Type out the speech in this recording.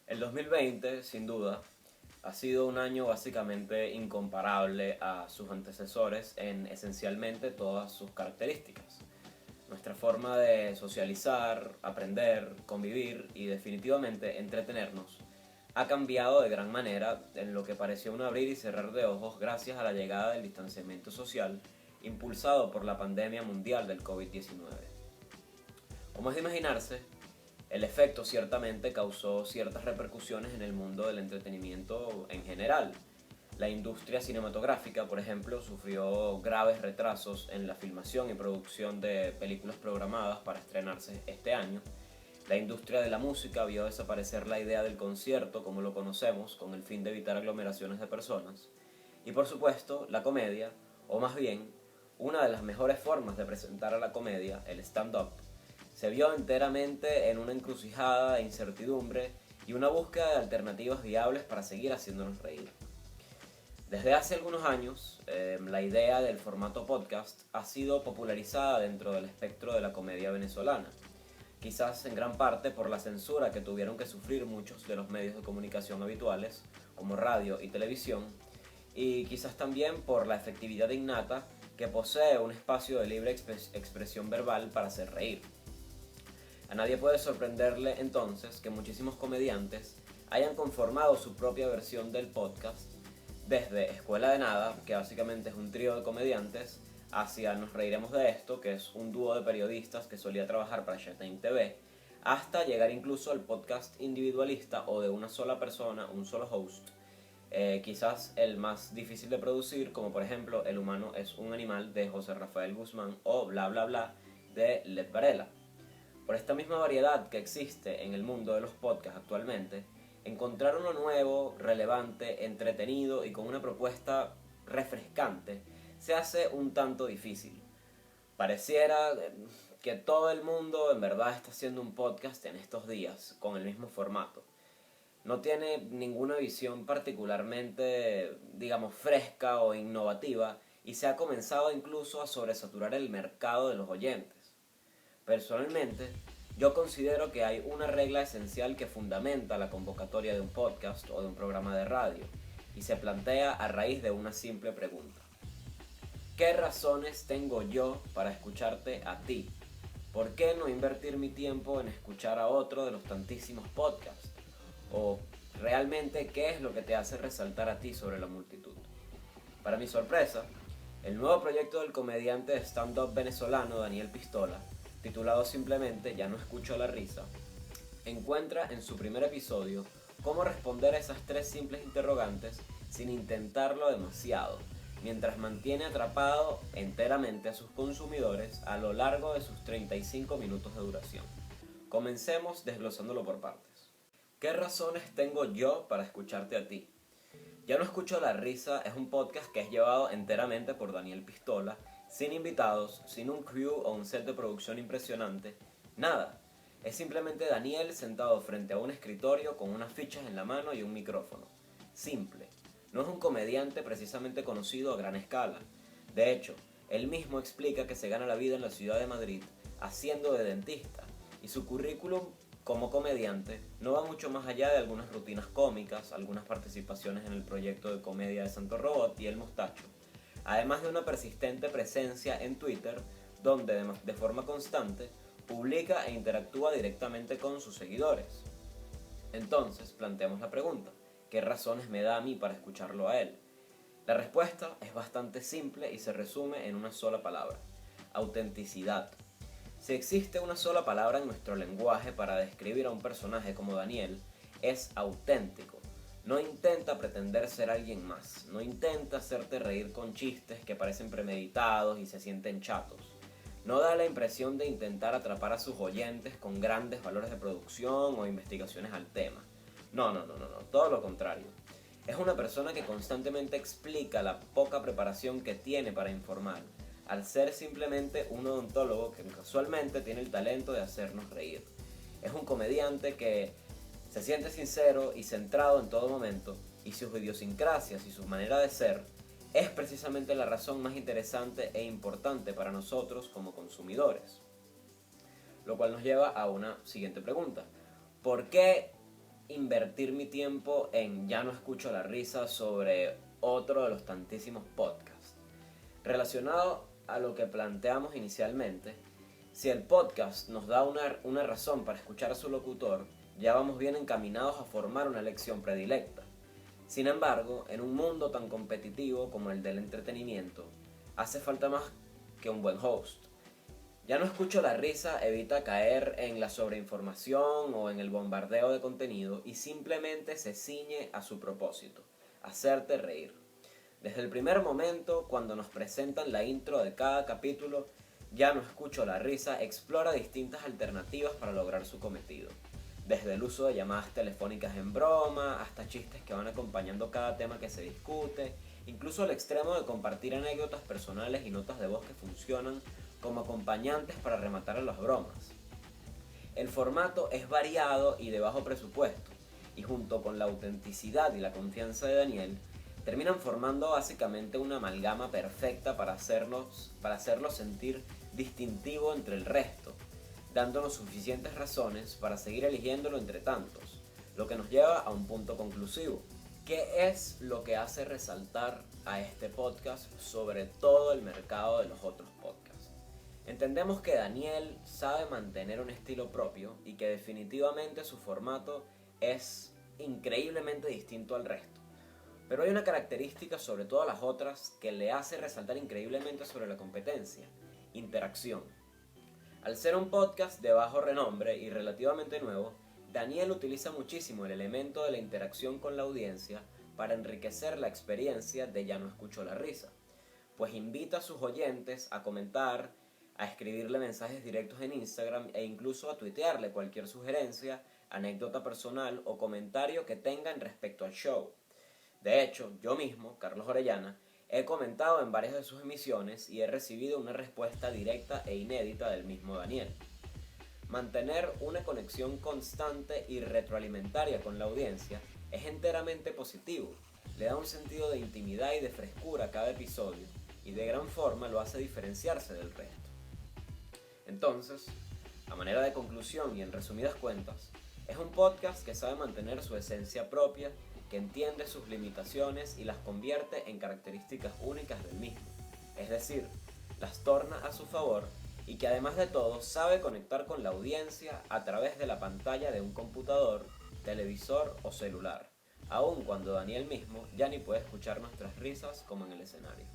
El 2020, sin duda, ha sido un año básicamente incomparable a sus antecesores en esencialmente todas sus características. Nuestra forma de socializar, aprender, convivir y definitivamente entretenernos ha cambiado de gran manera en lo que pareció un abrir y cerrar de ojos gracias a la llegada del distanciamiento social impulsado por la pandemia mundial del COVID-19. Como es de imaginarse, el efecto ciertamente causó ciertas repercusiones en el mundo del entretenimiento en general. La industria cinematográfica, por ejemplo, sufrió graves retrasos en la filmación y producción de películas programadas para estrenarse este año. La industria de la música vio desaparecer la idea del concierto como lo conocemos, con el fin de evitar aglomeraciones de personas. Y por supuesto, la comedia, o más bien, una de las mejores formas de presentar a la comedia, el stand-up, se vio enteramente en una encrucijada de incertidumbre y una búsqueda de alternativas viables para seguir haciéndonos reír. Desde hace algunos años, la idea del formato podcast ha sido popularizada dentro del espectro de la comedia venezolana, quizás en gran parte por la censura que tuvieron que sufrir muchos de los medios de comunicación habituales, como radio y televisión, y quizás también por la efectividad innata que posee un espacio de libre expresión verbal para hacer reír. A nadie puede sorprenderle entonces que muchísimos comediantes hayan conformado su propia versión del podcast, desde Escuela de Nada, que básicamente es un trío de comediantes, hacia Nos Reiremos de Esto, que es un dúo de periodistas que solía trabajar para Showtime TV, hasta llegar incluso al podcast individualista o de una sola persona, un solo host, quizás el más difícil de producir, como por ejemplo El humano es un animal de José Rafael Guzmán o Bla Bla Bla de Led Varela. Por esta misma variedad que existe en el mundo de los podcasts actualmente, encontrar uno nuevo, relevante, entretenido y con una propuesta refrescante se hace un tanto difícil. Pareciera que todo el mundo en verdad está haciendo un podcast en estos días con el mismo formato. No tiene ninguna visión particularmente, digamos, fresca o innovativa y se ha comenzado incluso a sobresaturar el mercado de los oyentes. Personalmente, yo considero que hay una regla esencial que fundamenta la convocatoria de un podcast o de un programa de radio y se plantea a raíz de una simple pregunta. ¿Qué razones tengo yo para escucharte a ti? ¿Por qué no invertir mi tiempo en escuchar a otro de los tantísimos podcasts? ¿O realmente qué es lo que te hace resaltar a ti sobre la multitud? Para mi sorpresa, el nuevo proyecto del comediante de stand-up venezolano Daniel Pistola, titulado simplemente Ya no escucho la risa, encuentra en su primer episodio cómo responder a esas tres simples interrogantes sin intentarlo demasiado, mientras mantiene atrapado enteramente a sus consumidores a lo largo de sus 35 minutos de duración. Comencemos desglosándolo por partes. ¿Qué razones tengo yo para escucharte a ti? Ya no escucho la risa es un podcast que es llevado enteramente por Daniel Pistola, sin invitados, sin un crew o un set de producción impresionante, nada. Es simplemente Daniel sentado frente a un escritorio con unas fichas en la mano y un micrófono. Simple. No es un comediante precisamente conocido a gran escala. De hecho, él mismo explica que se gana la vida en la ciudad de Madrid haciendo de dentista, y su currículum como comediante no va mucho más allá de algunas rutinas cómicas, algunas participaciones en el proyecto de comedia de Santo Robot y El Mostacho, además de una persistente presencia en Twitter, donde de forma constante publica e interactúa directamente con sus seguidores. Entonces, planteamos la pregunta, ¿qué razones me da a mí para escucharlo a él? La respuesta es bastante simple y se resume en una sola palabra: autenticidad. Si existe una sola palabra en nuestro lenguaje para describir a un personaje como Daniel, es auténtico. No intenta pretender ser alguien más, no intenta hacerte reír con chistes que parecen premeditados y se sienten chatos. No da la impresión de intentar atrapar a sus oyentes con grandes valores de producción o investigaciones al tema. No, todo lo contrario. Es una persona que constantemente explica la poca preparación que tiene para informar, al ser simplemente un odontólogo que casualmente tiene el talento de hacernos reír. Es un comediante que se siente sincero y centrado en todo momento, y sus idiosincrasias y su manera de ser es precisamente la razón más interesante e importante para nosotros como consumidores. Lo cual nos lleva a una siguiente pregunta. ¿Por qué invertir mi tiempo en Ya no escucho la risa sobre otro de los tantísimos podcasts. Relacionado a lo que planteamos inicialmente, si el podcast nos da una razón para escuchar a su locutor, ya vamos bien encaminados a formar una elección predilecta. Sin embargo, en un mundo tan competitivo como el del entretenimiento, hace falta más que un buen host. Ya no escucho la risa evita caer en la sobreinformación o en el bombardeo de contenido y simplemente se ciñe a su propósito, hacerte reír. Desde el primer momento, cuando nos presentan la intro de cada capítulo, Ya no escucho la risa explora distintas alternativas para lograr su cometido. Desde el uso de llamadas telefónicas en broma, hasta chistes que van acompañando cada tema que se discute, incluso al extremo de compartir anécdotas personales y notas de voz que funcionan como acompañantes para rematar a las bromas. El formato es variado y de bajo presupuesto, y junto con la autenticidad y la confianza de Daniel, terminan formando básicamente una amalgama perfecta para hacerlo sentir distintivo entre el resto, dándonos suficientes razones para seguir eligiéndolo entre tantos, lo que nos lleva a un punto conclusivo. ¿Qué es lo que hace resaltar a este podcast sobre todo el mercado de los otros podcasts? Entendemos que Daniel sabe mantener un estilo propio y que definitivamente su formato es increíblemente distinto al resto. Pero hay una característica sobre todas las otras que le hace resaltar increíblemente sobre la competencia: interacción. Al ser un podcast de bajo renombre y relativamente nuevo, Daniel utiliza muchísimo el elemento de la interacción con la audiencia para enriquecer la experiencia de Ya no escucho la risa, pues invita a sus oyentes a comentar, a escribirle mensajes directos en Instagram e incluso a tuitearle cualquier sugerencia, anécdota personal o comentario que tengan respecto al show. De hecho, yo mismo, Carlos Orellana, he comentado en varias de sus emisiones y he recibido una respuesta directa e inédita del mismo Daniel. Mantener una conexión constante y retroalimentaria con la audiencia es enteramente positivo, le da un sentido de intimidad y de frescura a cada episodio y de gran forma lo hace diferenciarse del resto. Entonces, a manera de conclusión y en resumidas cuentas, es un podcast que sabe mantener su esencia propia, que entiende sus limitaciones y las convierte en características únicas del mismo, es decir, las torna a su favor y que además de todo sabe conectar con la audiencia a través de la pantalla de un computador, televisor o celular, aun cuando Daniel mismo ya ni puede escuchar nuestras risas como en el escenario.